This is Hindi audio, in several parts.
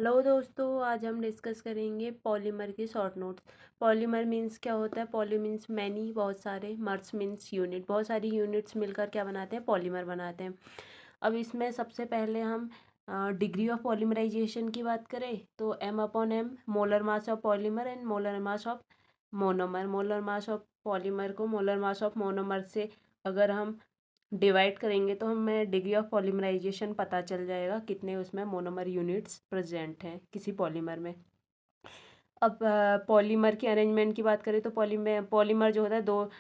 हेलो दोस्तों, आज हम डिस्कस करेंगे पॉलीमर के शॉर्ट नोट्स। पॉलीमर मीन्स क्या होता है? पॉली मीन्स मैनी, बहुत सारे। मर्स मीन्स यूनिट, बहुत सारी यूनिट्स मिलकर क्या बनाते हैं? पॉलीमर बनाते हैं। अब इसमें सबसे पहले हम डिग्री ऑफ पॉलीमराइजेशन की बात करें तो m/m molar mass of polymer and molar mass of monomer. Molar mass of polymer को मोलर मास ऑफ मोनोमर से अगर हम डिवाइड करेंगे तो हमें डिग्री ऑफ पॉलीमराइजेशन पता चल जाएगा, कितने उसमें मोनोमर यूनिट्स प्रेजेंट हैं किसी पॉलीमर में। अब पॉलीमर की अरेंजमेंट की बात करें तो पॉलीमर जो होता है दो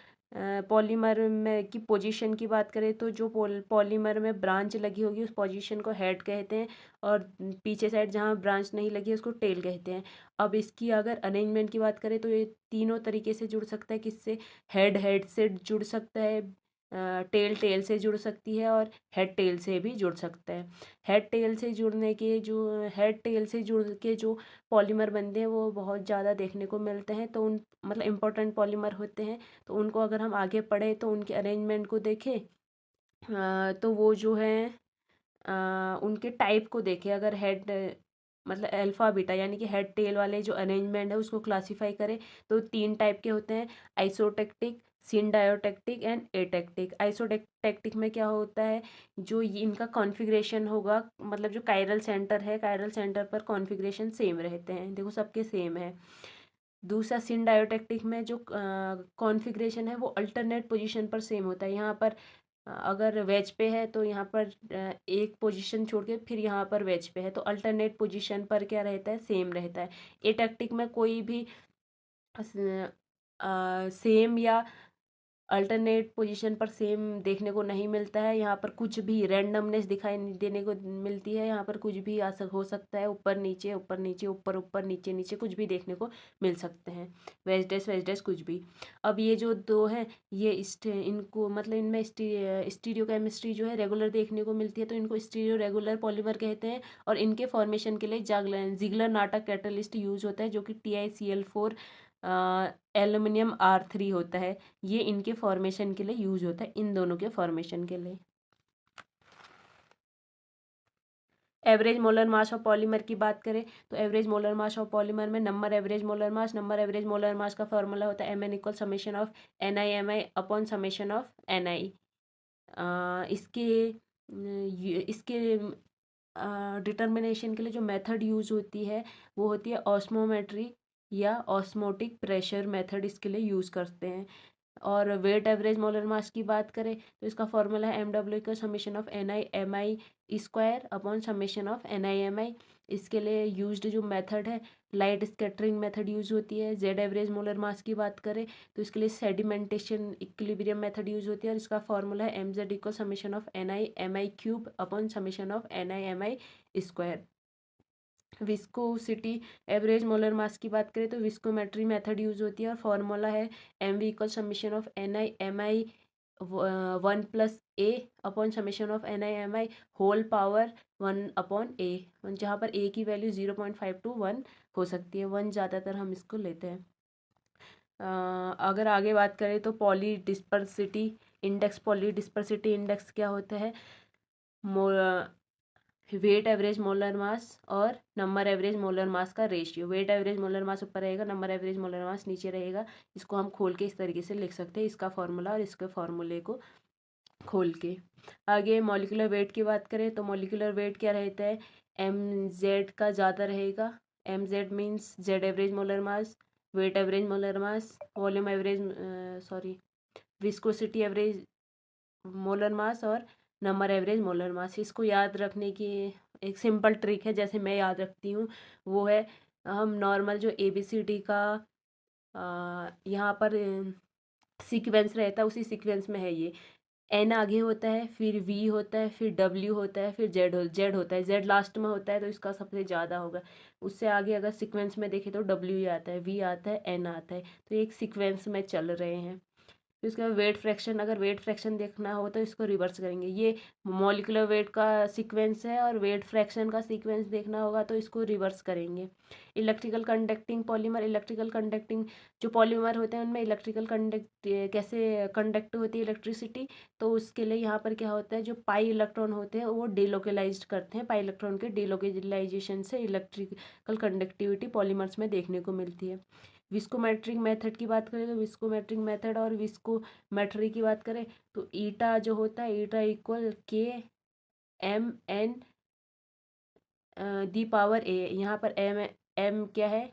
पॉलीमर में की पोजीशन की बात करें तो जो पॉलीमर में ब्रांच लगी होगी उस पोजीशन को हेड कहते हैं, और पीछे साइड जहाँ ब्रांच नहीं लगी है उसको टेल कहते हैं। अब इसकी अगर अरेंजमेंट की बात करें तो ये तीनों तरीके से जुड़ सकता है। किससे? हेड हेड से जुड़ सकता है, टेल टेल से जुड़ सकती है, और हेड टेल से भी जुड़ सकता है। हेड टेल से जुड़ के जो पॉलीमर बनते हैं वो बहुत ज़्यादा देखने को मिलते हैं, तो उन मतलब इम्पोर्टेंट पॉलीमर होते हैं। तो उनको अगर हम आगे पढ़ें तो उनके अरेंजमेंट को देखें, तो वो जो है उनके टाइप को देखें। अगर हेड मतलब अल्फ़ा बीटा यानी कि हेड टेल वाले जो अरेंजमेंट है उसको क्लासीफाई करें तो तीन टाइप के होते हैं: आइसोटेक्टिक, सिनडायोटेक्टिक एंड एटेक्टिक। आइसोटेक्टिक में क्या होता है? जो ये इनका कॉन्फ़िगरेशन होगा, मतलब जो कायरल सेंटर है, कायरल सेंटर पर कॉन्फ़िगरेशन सेम रहते हैं, देखो सबके सेम है। दूसरा सिनडायोटेक्टिक में जो कॉन्फ़िगरेशन है वो अल्टरनेट पोजीशन पर सेम होता है। यहाँ पर अगर वेज पे है तो यहाँ पर एक पोजीशन छोड़ के फिर यहाँ पर वेज पे है, तो अल्टरनेट पोजीशन पर क्या रहता है? सेम रहता है। एटैक्टिक में कोई भी सेम या अल्टरनेट पोजीशन पर सेम देखने को नहीं मिलता है। यहाँ पर कुछ भी रैंडमनेस दिखाई देने को मिलती है। यहाँ पर कुछ भी हो सकता है, ऊपर नीचे, ऊपर नीचे, ऊपर ऊपर, नीचे नीचे, कुछ भी देखने को मिल सकते हैं। वेज डेस कुछ भी। अब ये जो दो हैं, ये इनको मतलब इनमें स्टीरियो केमिस्ट्री जो है रेगुलर देखने को मिलती है, तो इनको स्टीरियो रेगुलर पॉलीमर कहते हैं। और इनके फॉर्मेशन के लिए जिगलर नाटक कैटलिस्ट यूज होता है, जो कि TiCl4 एल्युमिनियम R3 होता है। ये इनके फॉर्मेशन के लिए यूज होता है, इन दोनों के फॉर्मेशन के लिए। Average molar mass of polymer की बात करें तो average molar mass of polymer में नंबर एवरेज मोलर मास का फॉर्मूला होता है Mn equal summation of NiMi upon summation of Ni। इसके इसके डिटर्मिनेशन के लिए जो मेथड यूज होती है वो होती है ऑस्मोमेट्री या ऑस्मोटिक प्रेशर मेथड, इसके लिए यूज़ करते हैं। और वेट एवरेज मोलर मास की बात करें तो इसका फॉर्मूला है MW का summation of NiMi square upon summation of NiMi। इसके लिए यूज्ड जो मेथड है लाइट स्कैटरिंग मेथड यूज होती है। जेड एवरेज मोलर मास की बात करें तो इसके लिए सेडिमेंटेशन इक्विलिब्रियम मेथड यूज होती है, और इसका फॉर्मूला है MZ equal summation of NiMi cube upon summation of NiMi square. Viscosity average molar मास की बात करें तो विस्कोमेट्री मेथड यूज होती है, और फॉर्मूला है MV equal summation of NiMi 1+A upon summation of NiMi whole power 1/A, जहाँ पर A की वैल्यू 0.5 to 1 हो सकती है। 1 ज़्यादातर हम इसको लेते हैं। अगर आगे बात करें तो पॉली डिस्पर्सिटी इंडेक्स क्या होता है? वेट एवरेज मोलर मास और नंबर एवरेज मोलर मास का ratio. Weight average molar mass ऊपर रहेगा, नंबर एवरेज मोलर मास नीचे रहेगा। इसको हम खोल के इस तरीके से लिख सकते हैं, इसका फॉर्मूला और इसके फॉर्मूले को खोल के। आगे मॉलिक्यूलर वेट की बात करें तो मॉलिक्यूलर वेट क्या रहता है? MZ का ज़्यादा रहेगा। MZ means Z average molar mass, weight average molar mass, volume average viscosity average molar mass और नंबर एवरेज मोलर मास। इसको याद रखने की एक सिंपल ट्रिक है, जैसे मैं याद रखती हूँ, वो है हम नॉर्मल जो ABCD का यहाँ पर सीक्वेंस रहता है उसी सीक्वेंस में है ये। N आगे होता है, फिर V होता है, फिर W होता है, फिर Z होता है। Z लास्ट में होता है तो इसका सबसे ज़्यादा होगा। उससे आगे अगर सीक्वेंस में देखें तो W ही आता है, V आता है, N आता है, तो एक सीक्वेंस में चल रहे हैं। फिर उसके बाद वेट फ्रैक्शन, अगर वेट फ्रैक्शन देखना हो तो इसको रिवर्स करेंगे। ये मॉलिक्यूलर वेट का सीक्वेंस है और वेट फ्रैक्शन का सीक्वेंस देखना होगा तो इसको रिवर्स करेंगे। Electrical conducting polymer, electrical conducting जो पॉलीमर होते हैं उनमें इलेक्ट्रिकल कंडक्ट कैसे कंडक्ट होती है इलेक्ट्रिसिटी, तो उसके लिए यहाँ पर क्या होता है, जो पाई इलेक्ट्रॉन होते हैं वो डिलोकलाइज्ड करते हैं। पाई इलेक्ट्रॉन के डिलोकलाइजेशन से इलेक्ट्रिकल कंडक्टिविटी पॉलीमर्स में देखने को मिलती है। विस्कोमेट्रिक मेथड की बात करें तो विस्कोमेट्रिक मेथड और विस्कोमेट्री की बात करें तो ईटा जो होता है, eta equal k m n the power a. यहाँ पर एम क्या है,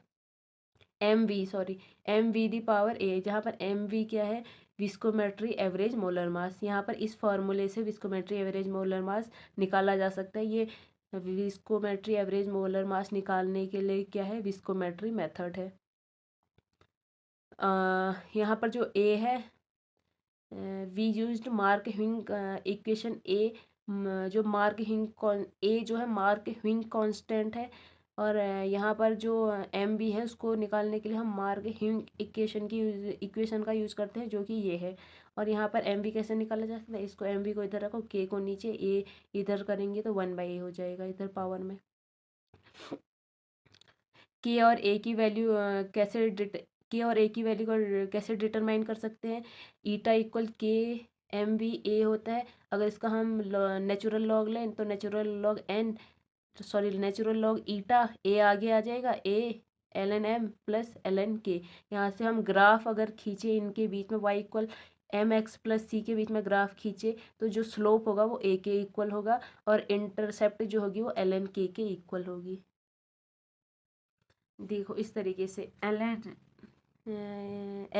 m v, sorry, m v the power a, जहाँ पर एम वी क्या है, विस्कोमेट्री एवरेज मोलर मास। यहाँ पर इस फॉर्मूले से विस्कोमेट्री एवरेज मोलर मास निकाला जा सकता है। ये विस्कोमेट्री एवरेज मोलर मास निकालने के लिए क्या है, विस्कोमेट्री मेथड है। यहाँ पर जो ए है, वी यूज्ड मार्क ह्यूइंग इक्वेशन ए, जो मार्क ह्यूइंग ए जो है मार्क ह्यूइंग कांस्टेंट है। और यहाँ पर जो एम बी है उसको निकालने के लिए हम मार्क ह्यूइंग इक्वेशन का यूज़ करते हैं जो कि ये है। और यहाँ पर एम बी कैसे निकाला जा सकता है, इसको एम बी को इधर रखो, के को नीचे, ए इधर करेंगे तो 1/a हो जाएगा इधर पावर में। के और ए की वैल्यू के और ए की वैल्यू को कैसे डिटरमाइन कर सकते हैं। Eta equal k m v a होता है। अगर इसका हम नेचुरल लॉग लें तो natural log n, sorry natural log eta, a आगे आ जाएगा, a l n m plus l n k. यहाँ से हम ग्राफ अगर खींचे इनके बीच में, y equal m x plus c के बीच में ग्राफ खींचे तो जो स्लोप होगा वो ए के इक्वल होगा और इंटरसेप्ट जो होगी वो एल एन के इक्वल होगी। देखो इस तरीके से एल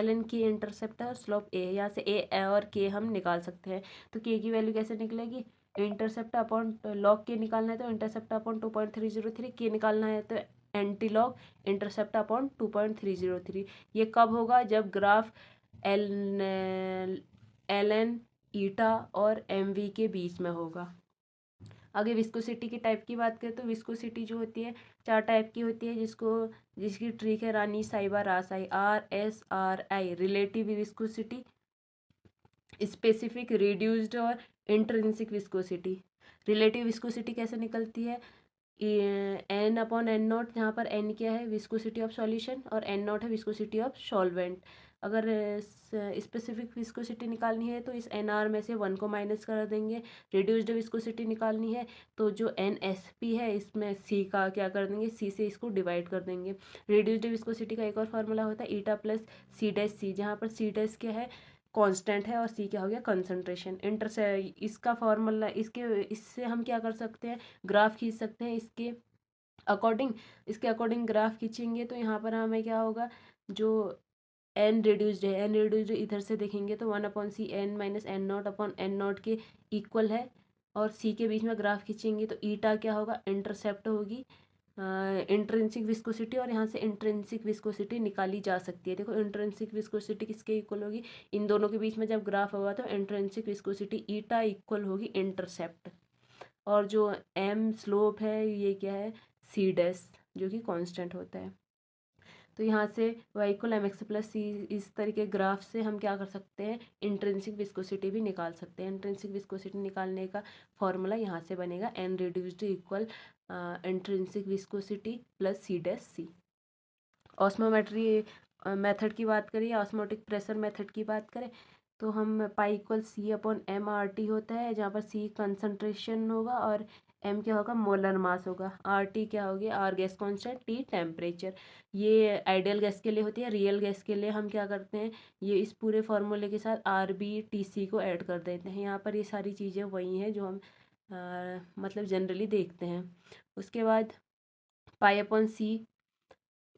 एन की इंटरसेप्ट है और स्लोप ए, यहाँ से ए और के हम निकाल सकते हैं। तो के की वैल्यू कैसे निकलेगी, इंटरसेप्ट अपॉन लॉग के निकालना है तो इंटरसेप्ट अपॉन 2.303, के निकालना है तो एंटी लॉग इंटरसेप्ट अपॉन 2.303। ये कब होगा, जब ग्राफ एल एन ईटा और एम वी के बीच में होगा। आगे विस्कोसिटी की टाइप की बात करें तो विस्कोसिटी जो होती है 4 टाइप की होती है, जिसकी ट्रिक है रानी साइबा रासाई, RSRI। Relative viscosity, specific, reduced और इंट्रिंसिक विस्कोसिटी। रिलेटिव विस्कोसिटी कैसे निकलती है, एन अपॉन एन नॉट, जहाँ पर एन क्या है विस्कोसिटी ऑफ सॉल्यूशन और एन नॉट है विस्कोसिटी ऑफ सॉल्वेंट। अगर स्पेसिफिक विस्कोसिटी निकालनी है तो इस एन आर में से 1 को माइनस कर देंगे। रिड्यूस्ड विस्कोसिटी निकालनी है तो जो एन एस पी है इसमें सी का क्या कर देंगे, सी से इसको डिवाइड कर देंगे। रिड्यूस्ड विस्कोसिटी का एक और फार्मूला होता है ईटा प्लस सी डैश सी, जहाँ पर सी डैश क्या है कांस्टेंट है और सी क्या हो गया कंसंट्रेशन। इसका फॉर्मूला, इससे हम क्या कर सकते हैं, ग्राफ खींच सकते हैं इसके अकॉर्डिंग ग्राफ खींचेंगे तो यहाँ पर हमें क्या होगा, जो एन रिड्यूस्ड है, एन रिड्यूस्ड इधर से देखेंगे तो 1/c n minus n naught upon n naught के इक्वल है। और सी के बीच में ग्राफ खींचेंगे तो ईटा क्या होगा, इंटरसेप्ट होगी इंट्रिंसिक विस्कोसिटी, और यहाँ से इंट्रिंसिक विस्कोसिटी निकाली जा सकती है। देखो इंट्रिंसिक विस्कोसिटी किसके इक्वल होगी, इन दोनों के बीच में जब ग्राफ होगा तो इंट्रिंसिक विस्कोसिटी ईटा इक्वल होगी इंटरसेप्ट, और जो एम स्लोप है ये क्या है, सी डैश, जो कि कांस्टेंट होता है। तो यहाँ से y equal m x plus c, इस तरीके ग्राफ से हम क्या कर सकते हैं, इंट्रिंसिक विस्कोसिटी भी निकाल सकते हैं। इंट्रिंसिक विस्कोसिटी निकालने का फॉर्मूला यहाँ से बनेगा n reduced equal intrinsic viscosity plus c dash c. Osmometry method की बात करें या ऑस्मोटिक प्रेशर मेथड की बात करें तो हम pi equal C upon M R T होता है, जहाँ पर सी कंसंट्रेशन होगा और एम क्या होगा, मोलर मास होगा। आर टी क्या होगी, R gas constant, T temperature. ये आइडियल गैस के लिए होती है। रियल गैस के लिए हम क्या करते हैं, ये इस पूरे फार्मूले के साथ आर बी टी सी को ऐड कर देते हैं। यहाँ पर ये सारी चीज़ें वही हैं जो हम मतलब जनरली देखते हैं। उसके बाद पाई अपॉन सी,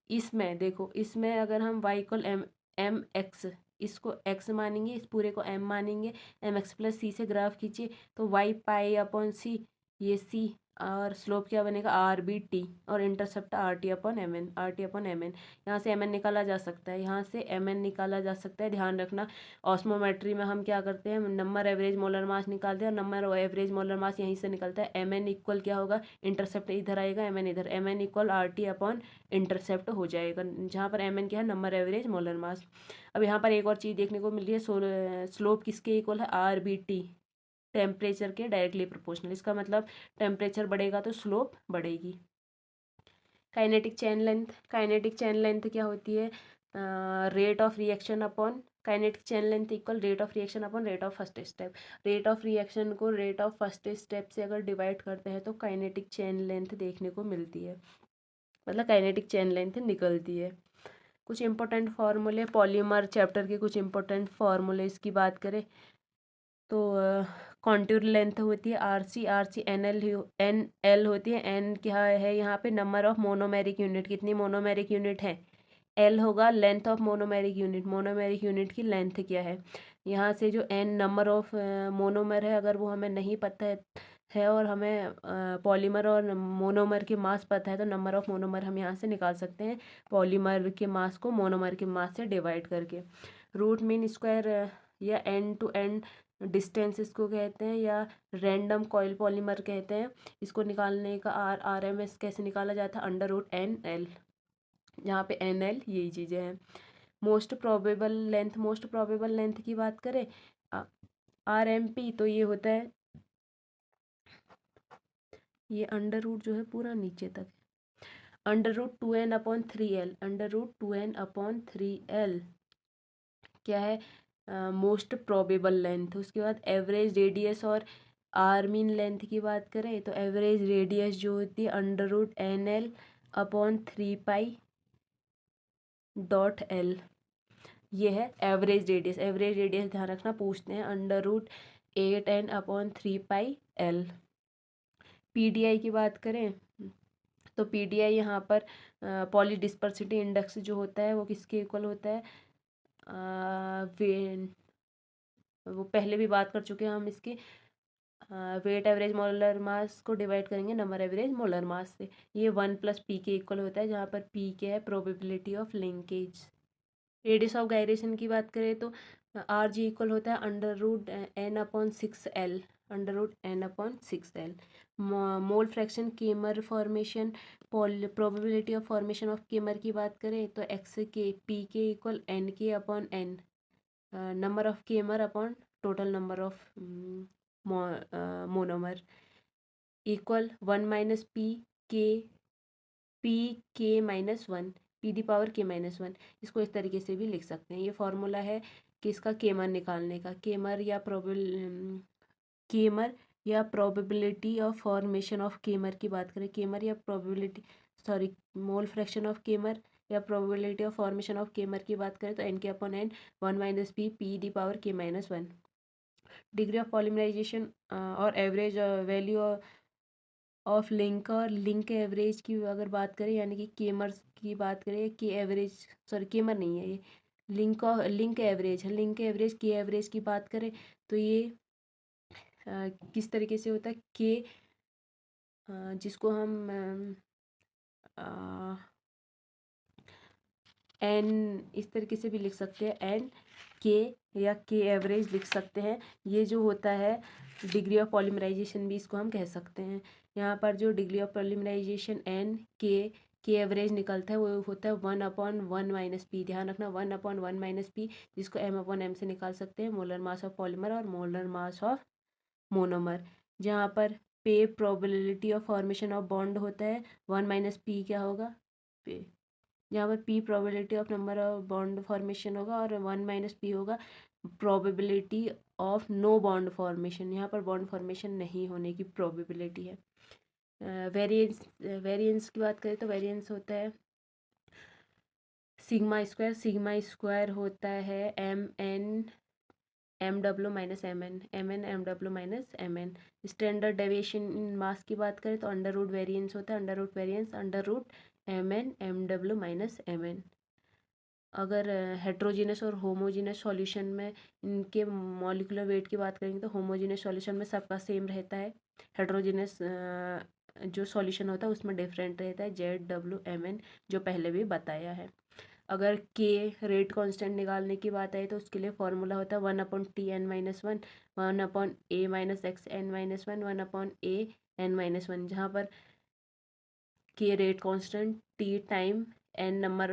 इसमें देखो, इसमें अगर हम Y equal M M X, इसको एक्स मानेंगे, इस पूरे को एम मानेंगे, एम एक्स प्लस सी से ग्राफ खींचिए तो वाई पाई अपॉन सी, ये सी और स्लोप क्या बनेगा RBT, और इंटरसेप्ट RT/mn, RT/mn। यहाँ से mn निकाला जा सकता है, यहाँ से mn निकाला जा सकता है। ध्यान रखना, ऑस्मोमेट्री में हम क्या करते हैं, नंबर एवरेज मोलर मास निकालते हैं और नंबर एवरेज मोलर मास यहीं से निकलता है। mn इक्वल क्या होगा, इंटरसेप्ट इधर आएगा, mn इधर, mn इक्वल RT/इंटरसेप्ट हो जाएगा, जहाँ पर mn क्या है, नंबर एवरेज मोलर मास। अब यहाँ पर एक और चीज़ देखने को मिल रही है, स्लोप किसके इक्वल है, RBT, टेम्परेचर के डायरेक्टली प्रोपोर्शनल। इसका मतलब टेम्परेचर बढ़ेगा तो स्लोप बढ़ेगी। Kinetic chain length, kinetic chain length क्या होती है, rate of reaction upon, kinetic chain length equal rate of reaction upon rate of first step. Rate of reaction को रेट ऑफ फर्स्ट स्टेप से अगर डिवाइड करते हैं तो काइनेटिक चेन लेंथ देखने को मिलती है, मतलब काइनेटिक चेन लेंथ निकलती है। कुछ इंपॉर्टेंट फार्मूले, पॉलीमर चैप्टर के कुछ इंपॉर्टेंट फार्मूले की बात करें तो कॉन्टूर लेंथ होती है RC, RC NL होती है। N क्या है यहाँ पे, नंबर ऑफ मोनोमेरिक यूनिट, कितनी मोनोमेरिक यूनिट है। L होगा length of monomeric unit, monomeric unit की लेंथ क्या है। यहाँ से जो N नंबर ऑफ मोनोमर है, अगर वो हमें नहीं पता है और हमें पॉलीमर और मोनोमर के मास पता है तो नंबर ऑफ मोनोमर हम यहाँ से निकाल सकते हैं, पॉलीमर के मास को मोनोमर के मास से डिवाइड करके। रूट मीन स्क्वायर या एंड टू एंड डिस्टेंस इसको कहते हैं, या रैंडम कॉइल पॉलीमर कहते हैं। इसको निकालने का RMS कैसे निकाला जाता है, √NL, जहाँ पे NL यही चीज़ें हैं। Most probable length, most probable length की बात करें RMP, तो ये होता है, ये अंडर रूट जो है पूरा नीचे तक, √2n/3l, √2n/3l क्या है, मोस्ट प्रोबेबल लेंथ। उसके बाद एवरेज रेडियस और मीन लेंथ की बात करें तो एवरेज रेडियस जो होती है √NL/3π.L, ये है एवरेज रेडियस। एवरेज रेडियस ध्यान रखना पूछते हैं, √8n/3πL। PDI की बात करें तो PDI यहाँ पर पॉली डिस्पर्सिटी इंडेक्स जो होता है वो किसके इक्वल होता है, वो पहले भी बात कर चुके हैं हम इसकी, वेट एवरेज मोलर मास को डिवाइड करेंगे नंबर एवरेज मोलर मास से। ये 1+P के इक्वल होता है, जहाँ पर P क्या है, probability of linkage. Radius of gyration की बात करें तो RG इक्वल होता है √N/6L, √N/6L। Mole fraction kmer formation, probability of formation of kmer की बात करें तो P के equal NK/N, number of kmer upon total number of monomer, equal 1-P K-1, इसको इस तरीके से भी लिख सकते हैं। ये फॉर्मूला है किसका, केमर निकालने का। केमर या probability of formation of kmer की बात करें, केमर या probability, sorry, mole fraction of kmer या probability of formation of kmer की बात करें तो NK/N 1-P P⁻K-1। Degree of polymerisation और एवरेज वैल्यू ऑफ लिंक और लिंक एवरेज की अगर बात करें, यानी कि केमर्स की बात करें, के एवरेज, सॉरी केमर नहीं है ये, लिंक एवरेज है। लिंक एवरेज, के एवरेज की बात करें तो ये किस तरीके से होता है, के जिसको हम एन इस तरीके से भी लिख सकते हैं, एन के या के एवरेज लिख सकते हैं। ये जो होता है डिग्री ऑफ पॉलीमराइजेशन भी इसको हम कह सकते हैं। यहाँ पर जो डिग्री ऑफ पॉलीमराइजेशन एन के एवरेज निकलता है वो होता है 1/1 - P। ध्यान रखना 1/1 - P, जिसको M/M से निकाल सकते हैं, मोलर मास ऑफ पॉलीमर और मोलर मास ऑफ मोनोमर। जहाँ पर पे probability of formation of bond होता है, 1 - P क्या होगा, पे, जहाँ पर P probability of number of bond formation होगा और 1 - P होगा probability of no bond formation, यहाँ पर बॉन्ड फॉर्मेशन नहीं होने की प्रोबेबिलिटी है। वेरिएंस की बात करें तो वेरिएंस होता है सिग्मा स्क्वायर होता है MN स्टैंडर्ड डेविएशन इन मास की बात करें तो अंडर रूट वेरिएंस होता है, √MN अगर हेट्रोजीनस और होमोजीनस सॉल्यूशन में इनके मॉलिक्यूलर वेट की बात करेंगे तो होमोजीनस सॉल्यूशन में सबका सेम रहता है, हेट्रोजीनस जो सॉल्यूशन होता है उसमें डिफरेंट रहता है, ZWMN, जो पहले भी बताया है। अगर के रेट कांस्टेंट निकालने की बात आई तो उसके लिए फॉर्मूला होता है 1/Tn-1, 1/A-XN-1, 1/A(n-1), जहाँ पर K rate constant, T time, N number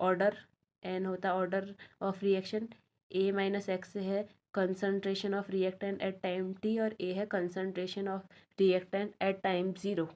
order, N होता ऑर्डर ऑफ रिएक्शन, A-X है concentration of reactant at time t, और ए है concentration of reactant at time 0।